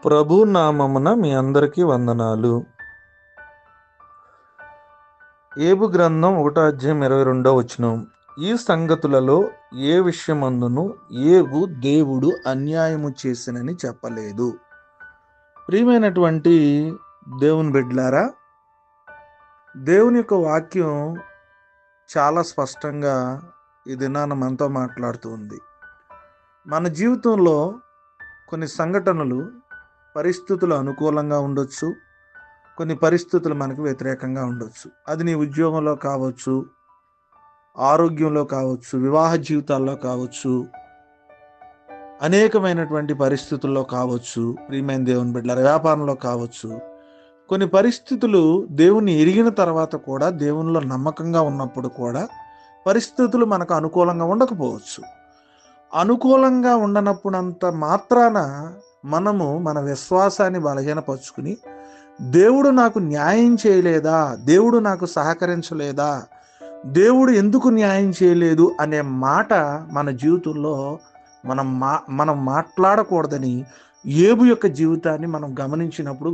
ప్రభు నామమున మీ అందరికీ వందనాలు. ఏబు గ్రంథం 1:22. ఈ సంగతులలో ఏ విషయమందును ఏబు దేవుడు అన్యాయము చేసినని చెప్పలేదు. ప్రియమైనటువంటి దేవుని బిడ్డలారా, దేవుని యొక్క వాక్యం చాలా స్పష్టంగా ఈ దినాన మనతో మాట్లాడుతూ ఉంది. మన జీవితంలో కొన్ని సంఘటనలు, పరిస్థితులు అనుకూలంగా ఉండొచ్చు, కొన్ని పరిస్థితులు మనకు వ్యతిరేకంగా ఉండొచ్చు. అది నీ ఉద్యోగంలో కావచ్చు, ఆరోగ్యంలో కావచ్చు, వివాహ జీవితాల్లో కావచ్చు, అనేకమైనటువంటి పరిస్థితుల్లో కావచ్చు, ప్రియమైన దేవుని బిడ్డలారా, వ్యాపారంలో కావచ్చు. కొన్ని పరిస్థితులు దేవుని ఎరిగిన తర్వాత కూడా, దేవునిలో నమ్మకంగా ఉన్నప్పుడు కూడా పరిస్థితులు మనకు అనుకూలంగా ఉండకపోవచ్చు. అనుకూలంగా ఉండనప్పుడంత మాత్రాన మనము మన విశ్వాసాన్ని బలహీనపరుచుకుని, దేవుడు నాకు న్యాయం చేయలేదా, దేవుడు నాకు సహకరించలేదా, దేవుడు ఎందుకు న్యాయం చేయలేదు అనే మాట మన జీవితంలో మనం మాట్లాడకూడదని ఏబు యొక్క జీవితాన్ని మనం గమనించినప్పుడు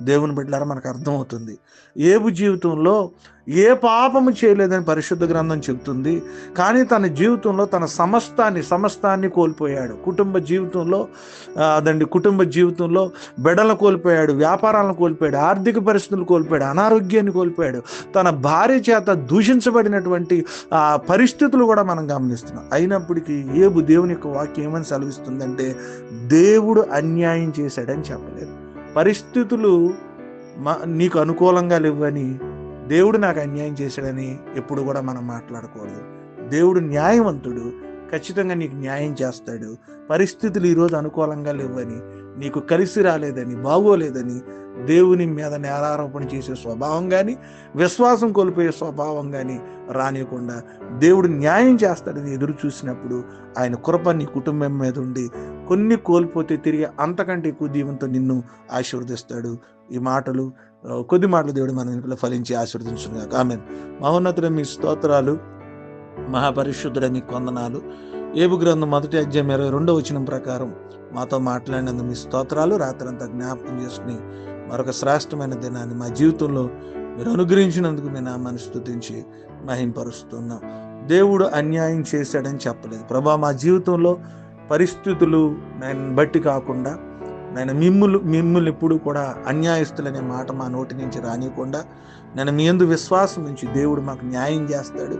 దేవుని బిడ్డలారా మనకు అర్థమవుతుంది. ఏబు జీవితంలో ఏ పాపము చేయలేదని పరిశుద్ధ గ్రంథం చెబుతుంది. కానీ తన జీవితంలో తన సమస్తాన్ని కోల్పోయాడు. కుటుంబ జీవితంలో బిడ్డలను కోల్పోయాడు, వ్యాపారాలను కోల్పోయాడు, ఆర్థిక పరిస్థితులు కోల్పోయాడు, అనారోగ్యాన్ని కోల్పోయాడు, తన భార్య చేత దూషించబడినటువంటి పరిస్థితులు కూడా మనం గమనిస్తున్నాం. అయినప్పటికీ ఏబు దేవుని యొక్క వాక్యం ఏమని సెలవిస్తుందంటే, దేవుడు అన్యాయం చేశాడని చెప్పలేదు. పరిస్థితులు నీకు అనుకూలంగా లేవని, దేవుడు నాకు అన్యాయం చేశాడని ఎప్పుడు కూడా మనం మాట్లాడకూడదు. దేవుడు న్యాయవంతుడు, ఖచ్చితంగా నీకు న్యాయం చేస్తాడు. పరిస్థితులు ఈరోజు అనుకూలంగా లేవని, నీకు కలిసి రాలేదని, బాగోలేదని దేవుని మీద నేరారోపణ చేసే స్వభావం కానీ, విశ్వాసం కోల్పోయే స్వభావం కానీ రానియకుండా దేవుడు న్యాయం చేస్తాడని ఎదురు చూసినప్పుడు ఆయన కృప నీ కుటుంబం మీద ఉండి, కొన్ని కోల్పోతే తిరిగి అంతకంటే ఎక్కువ దీవెనతో నిన్ను ఆశీర్వదిస్తాడు. ఈ మాటలు, కొద్ది మాటలు దేవుడు మన వెనుకలో ఫలించి ఆశీర్వదించుగాక. ఆమేన్. మహోన్నతుడ మీ స్తోత్రాలు, మహాపరిశుద్ధుడ మీ వందనాలు. ఏబు గ్రంథం 1:22 ప్రకారం మాతో మాట్లాడినందుకు మీ స్తోత్రాలు. రాత్రంతా జ్ఞాపకం చేసుకుని మరొక శ్రేష్టమైన దినాన్ని మా జీవితంలో మీరు అనుగ్రహించినందుకు మీ నామాన్ని స్తుతించి మహింపరుస్తున్నాం. దేవుడు అన్యాయం చేశాడని చెప్పలేదు ప్రభా. మా జీవితంలో పరిస్థితులు నేను బట్టి కాకుండా, నేను మిమ్ములు ఎప్పుడు కూడా అన్యాయస్తులనే మాట మా నోటి నుంచి రానియకుండా, నేను మీ యందు విశ్వాసం నుంచి దేవుడు మాకు న్యాయం చేస్తాడు,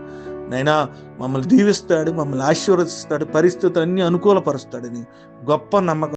నైనా మమ్మల్ని దీవిస్తాడు, మమ్మల్ని ఆశీర్వదిస్తాడు, పరిస్థితులన్నీ అనుకూలపరుస్తాడని గొప్ప నమ్మకం